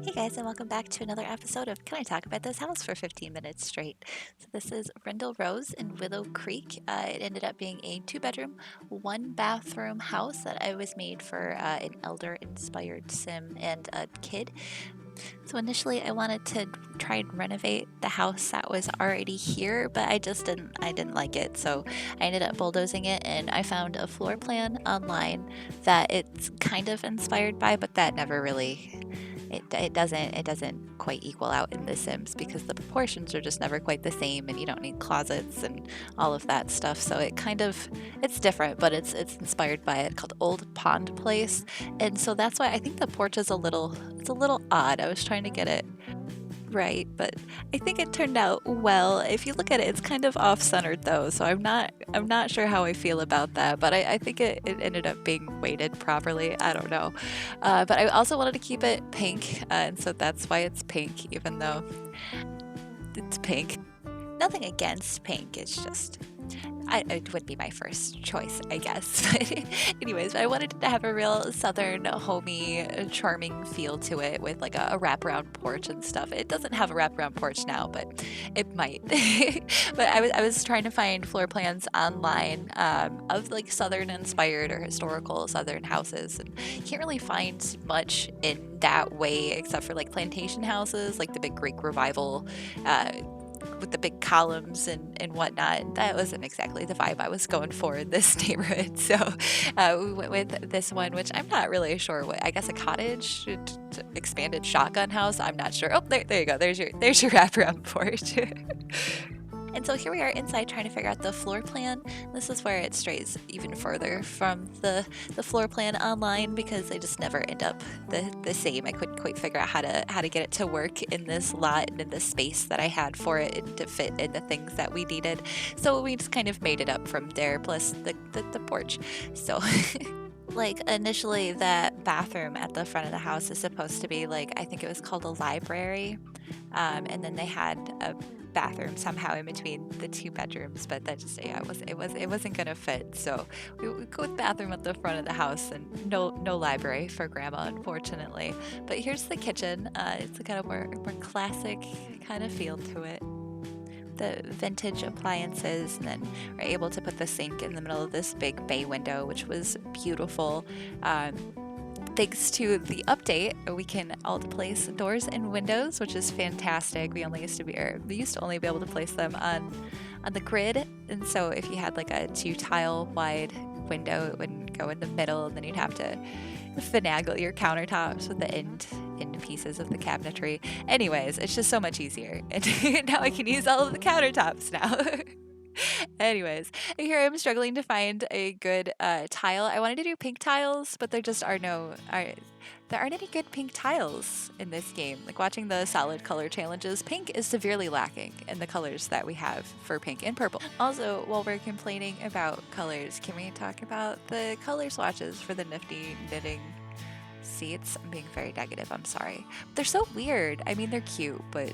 Hey guys, and welcome back to another episode of Can I Talk About This House for 15 minutes straight? So this is Brindle Rose in Willow Creek. It ended up being a 2-bedroom, 1-bathroom house that I was made for an elder-inspired sim and a kid. So initially I wanted to try and renovate the house that was already here, but I didn't like it. So I ended up bulldozing it, and I found a floor plan online that it's kind of inspired by, but that never really it doesn't quite equal out in The Sims because the proportions are just never quite the same, and you don't need closets and all of that stuff. So it's different, but it's inspired by it called Old Pond Place, and so that's why I think the porch is a little odd. I was trying to get it right, but I think it turned out well. If you look at it, it's kind of off-centered though, so I'm not sure how I feel about that, but I think it ended up being weighted properly. I don't know. But I also wanted to keep it pink, and so that's why it's pink, even though it's pink. Nothing against pink, it's just it would be my first choice, I guess. But anyways, I wanted it to have a real southern, homey, charming feel to it with like a wraparound porch and stuff. It doesn't have a wraparound porch now, but it might. But I was trying to find floor plans online of like southern inspired or historical southern houses, and you can't really find much in that way except for like plantation houses, like the big Greek revival with the big columns and whatnot. That wasn't exactly the vibe I was going for in this neighborhood. So we went with this one, which I'm not really sure what. I guess a cottage, expanded shotgun house. I'm not sure. Oh, there you go. There's your wraparound porch. And so here we are inside trying to figure out the floor plan. This is where it strays even further from the floor plan online because they just never end up the same. I couldn't quite figure out how to get it to work in this lot and in the space that I had for it and to fit in the things that we needed. So we just kind of made it up from there, plus the porch. So like initially that bathroom at the front of the house is supposed to be like, I think it was called a library. And then they had a bathroom somehow in between the 2 bedrooms, but that just it wasn't gonna fit. So we go with bathroom at the front of the house and no library for grandma, unfortunately. But here's the kitchen. It's a kind of more classic kind of feel to it. The vintage appliances, and then we're able to put the sink in the middle of this big bay window, which was beautiful. Thanks to the update, we can alt place doors and windows, which is fantastic. We used to only be able to place them on the grid, and so if you had like a 2-tile wide window, it wouldn't go in the middle, and then you'd have to finagle your countertops with the end pieces of the cabinetry. Anyways, it's just so much easier, and now I can use all of the countertops now. Anyways, here I'm struggling to find a good tile. I wanted to do pink tiles, but there aren't any good pink tiles in this game. Like watching the solid color challenges, pink is severely lacking in the colors that we have for pink and purple. Also, while we're complaining about colors, can we talk about the color swatches for the Nifty knitting seats? I'm being very negative, I'm sorry. They're so weird. I mean, they're cute, but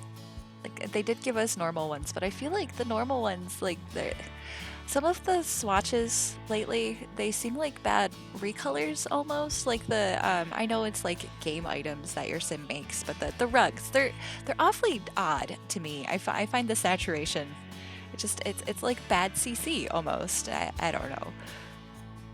like they did give us normal ones, but I feel like the normal ones, like some of the swatches lately, they seem like bad recolors almost. Like I know it's like game items that your sim makes, but the rugs, they're awfully odd to me. I find the saturation, it's like bad CC almost. I don't know.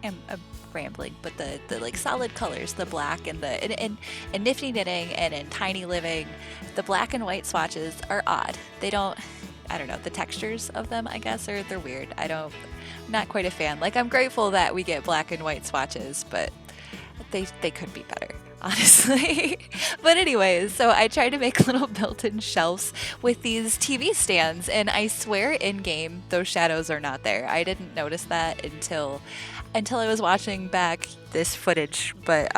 I'm rambling, but the like solid colors, the black and in Nifty Knitting and in Tiny Living, the black and white swatches are odd. I don't know, the textures of them, I guess, they're weird. I'm not quite a fan. Like, I'm grateful that we get black and white swatches, but they could be better, honestly. But anyways, so I tried to make little built-in shelves with these TV stands, and I swear in-game those shadows are not there. I didn't notice that until I was watching back this footage, but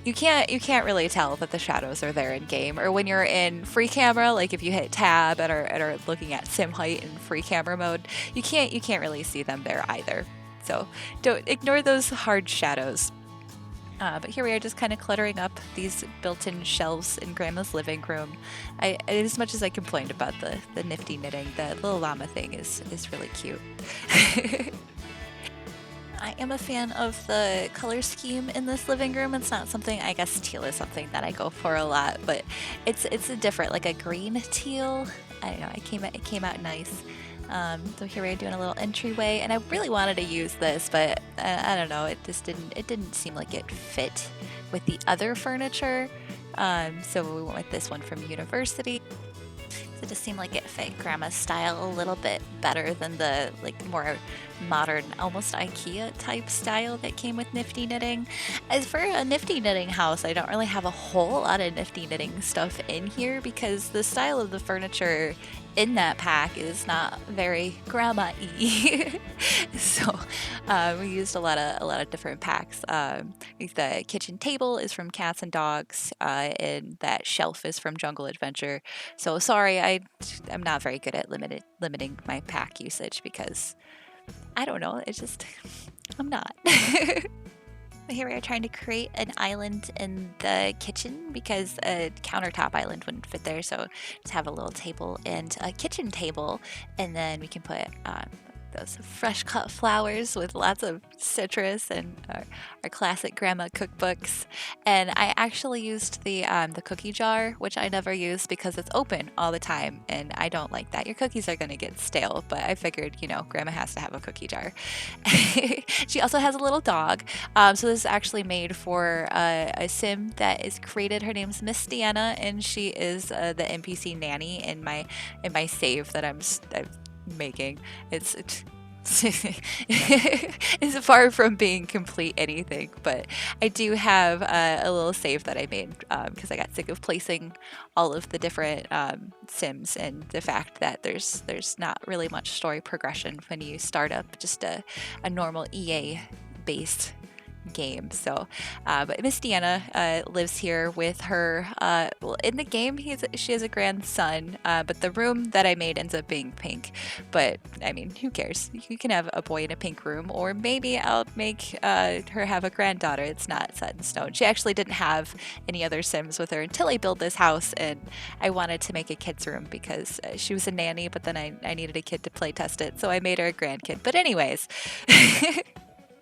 you can't really tell that the shadows are there in game, or when you're in free camera, like if you hit tab and are looking at sim height in free camera mode, you can't really see them there either. So don't ignore those hard shadows. But here we are just kind of cluttering up these built-in shelves in Grandma's living room. As much as I complained about the Nifty knitting, the little llama thing is really cute. I am a fan of the color scheme in this living room. It's not something, I guess teal is something that I go for a lot, but it's a different, like a green teal. I don't know, it came out nice. So here we are doing a little entryway, and I really wanted to use this, but I don't know, it didn't seem like it fit with the other furniture. So we went with this one from University. It just seemed like it fit Grandma's style a little bit better than the like more modern, almost IKEA type style that came with Nifty knitting. As for a Nifty knitting house, I don't really have a whole lot of Nifty knitting stuff in here because the style of the furniture in that pack is not very grandma-y. So we used a lot of different packs. The kitchen table is from Cats and Dogs, and that shelf is from Jungle Adventure. So sorry, I'm not very good at limiting my pack usage because I don't know. It's just I'm not. Here we are trying to create an island in the kitchen because a countertop island wouldn't fit there. So just have a little table and a kitchen table, and then we can put those fresh cut flowers with lots of citrus and our classic grandma cookbooks. And I actually used the cookie jar, which I never use because it's open all the time, and I don't like that. Your cookies are going to get stale, but I figured, grandma has to have a cookie jar. She also has a little dog. So this is actually made for a sim that is created. Her name's Miss Deana, and she is the NPC Nanny in my save that I'm making. It's far from being complete anything, but I do have a little save that I made because I got sick of placing all of the different sims and the fact that there's not really much story progression when you start up just a normal EA based game. So but Miss Deana lives here with her. Well, in the game she has a grandson, but the room that I made ends up being pink. But I mean, who cares? You can have a boy in a pink room, or maybe I'll make her have a granddaughter. It's not set in stone. She actually didn't have any other sims with her until I built this house, and I wanted to make a kid's room because she was a nanny, but then I needed a kid to play test it, so I made her a grandkid. But anyways.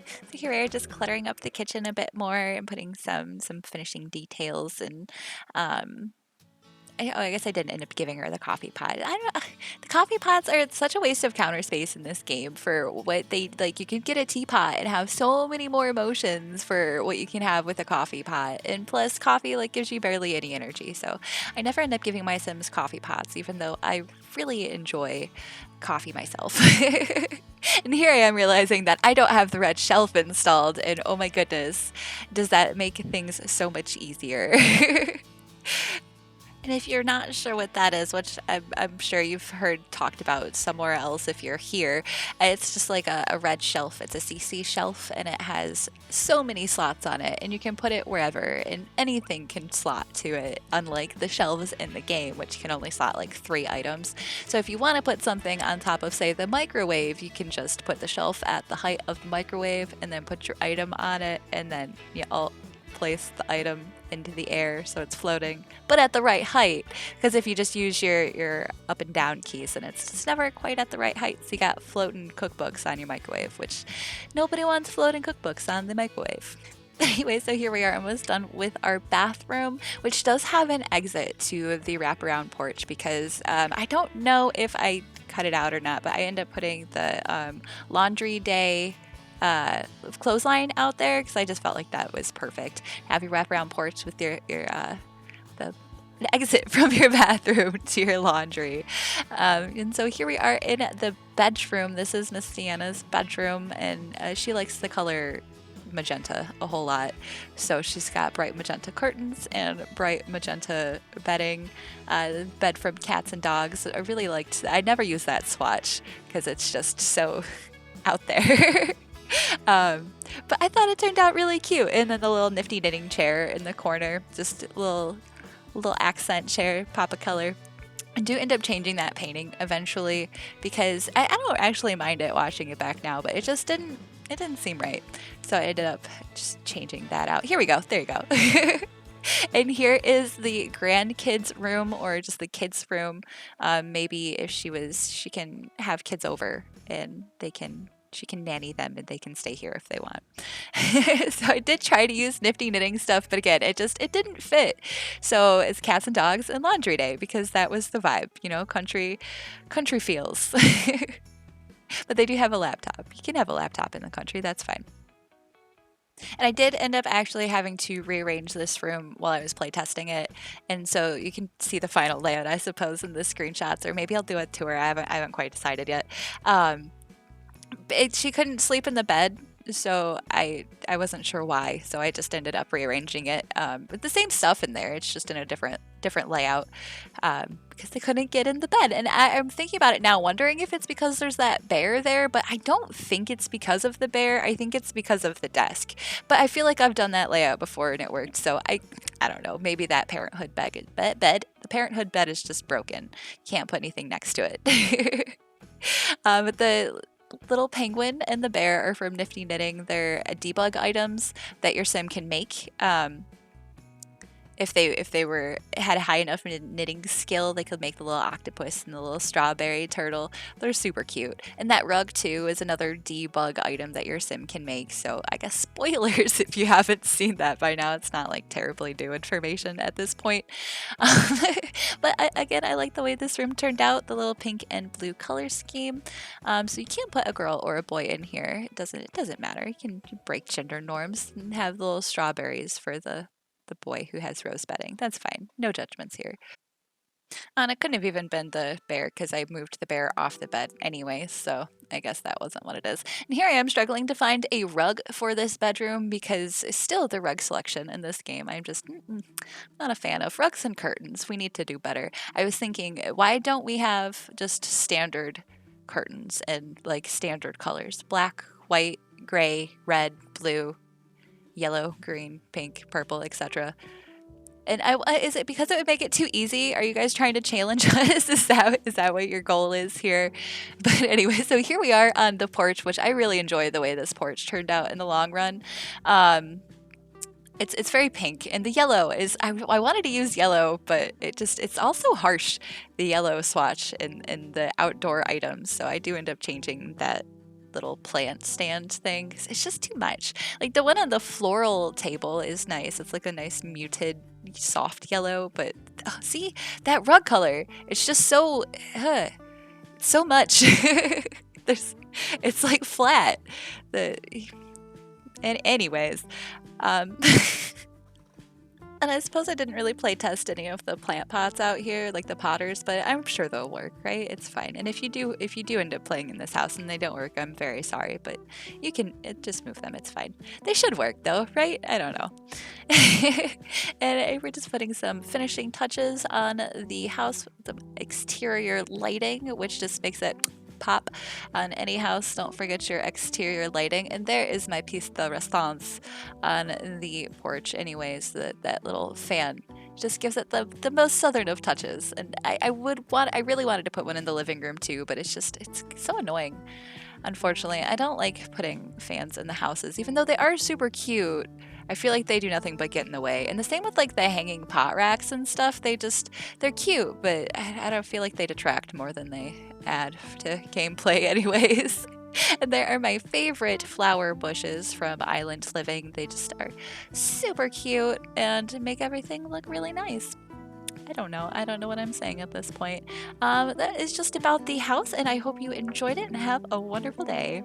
So here we are just cluttering up the kitchen a bit more and putting some finishing details, and I guess I didn't end up giving her the coffee pot. I don't know. The coffee pots are such a waste of counter space in this game for what they like. You can get a teapot and have so many more emotions for what you can have with a coffee pot, and plus coffee gives you barely any energy. So I never end up giving my Sims coffee pots, even though I really enjoy coffee myself. And here I am realizing that I don't have the red shelf installed, and oh my goodness, does that make things so much easier. And if you're not sure what that is, which I'm sure you've heard talked about somewhere else if you're here, it's just like a red shelf. It's a CC shelf, and it has so many slots on it, and you can put it wherever, and anything can slot to it, unlike the shelves in the game, which can only slot 3 items. So if you want to put something on top of, say, the microwave, you can just put the shelf at the height of the microwave, and then put your item on it, and then you'll place the item into the air so it's floating, but at the right height, because if you just use your up and down keys, then it's just never quite at the right height, so you got floating cookbooks on your microwave, which nobody wants floating cookbooks on the microwave. Anyway, so here we are almost done with our bathroom, which does have an exit to the wraparound porch because I don't know if I cut it out or not, but I end up putting the laundry day clothesline out there because I just felt like that was perfect. Have your wraparound porch with the exit from your bathroom to your laundry. And so here we are in the bedroom. This is Miss Deanna's bedroom, and she likes the color magenta a whole lot. So she's got bright magenta curtains and bright magenta bedding. Bed from Cats and Dogs. I really liked. I never use that swatch because it's just so out there. But I thought it turned out really cute. And then the little Nifty knitting chair in the corner, just a little accent chair, pop of color. I do end up changing that painting eventually because I don't actually mind it watching it back now, but it just didn't seem right. So I ended up just changing that out. Here we go. There you go. And here is the grandkids room, or just the kids room. Maybe if she can have kids over and they can she can nanny them and they can stay here if they want. So I did try to use Nifty knitting stuff, but again, it didn't fit. So it's cats and dogs and laundry day because that was the vibe, you know, country feels. But they do have a laptop. You can have a laptop in the country, that's fine. And I did end up actually having to rearrange this room while I was playtesting it. And so you can see the final layout, I suppose, in the screenshots, or maybe I'll do a tour. I haven't quite decided yet. She couldn't sleep in the bed, so I wasn't sure why. So I just ended up rearranging it. But the same stuff in there. It's just in a different layout because they couldn't get in the bed. And I'm thinking about it now, wondering if it's because there's that bear there. But I don't think it's because of the bear. I think it's because of the desk. But I feel like I've done that layout before and it worked. So I don't know. Maybe that parenthood bed. The parenthood bed is just broken. Can't put anything next to it. But the little penguin and the bear are from Nifty Knitting. They're debug items that your sim can make. If they had a high enough knitting skill, they could make the little octopus and the little strawberry turtle. They're super cute. And that rug too is another debug item that your sim can make. So I guess spoilers if you haven't seen that by now. It's not like terribly new information at this point. But again, I like the way this room turned out. The little pink and blue color scheme. So you can't put a girl or a boy in here. It doesn't matter. You can break gender norms and have little strawberries for the boy who has rose bedding. That's fine. No judgments here. And it couldn't have even been the bear because I moved the bear off the bed anyway, so I guess that wasn't what it is. And here I am struggling to find a rug for this bedroom because still the rug selection in this game, I'm just not a fan of. Rugs and curtains. We need to do better. I was thinking, why don't we have just standard curtains and like standard colors? Black, white, gray, red, blue, yellow, green, pink, purple, etc. And is it because it would make it too easy? Are you guys trying to challenge us? Is that what your goal is here? But anyway, so here we are on the porch, which I really enjoy the way this porch turned out in the long run. It's very pink, and the yellow is I wanted to use yellow, but it's also harsh, the yellow swatch in the outdoor items. So I do end up changing that little plant stand thing. It's just too much. Like the one on the floral table is nice. It's like a nice muted soft yellow, but see that rug color, it's just so much. It's like flat. And anyways, and I suppose I didn't really play test any of the plant pots out here, like the potters, but I'm sure they'll work, right? It's fine. And if you do end up playing in this house and they don't work, I'm very sorry, but you can just move them. It's fine. They should work though, right? I don't know. And we're just putting some finishing touches on the house, the exterior lighting, which just makes it pop on any house. Don't forget your exterior lighting. And there is my piece de resistance on the porch anyways. That little fan just gives it the most southern of touches. And I really wanted to put one in the living room too, but it's so annoying. Unfortunately, I don't like putting fans in the houses, even though they are super cute. I feel like they do nothing but get in the way. And the same with like the hanging pot racks and stuff. They're cute, but I don't feel like they detract more than they add to gameplay anyways. And there are my favorite flower bushes from Island Living. They just are super cute and make everything look really nice. I don't know what I'm saying at this point. That is just about the house, and I hope you enjoyed it and have a wonderful day.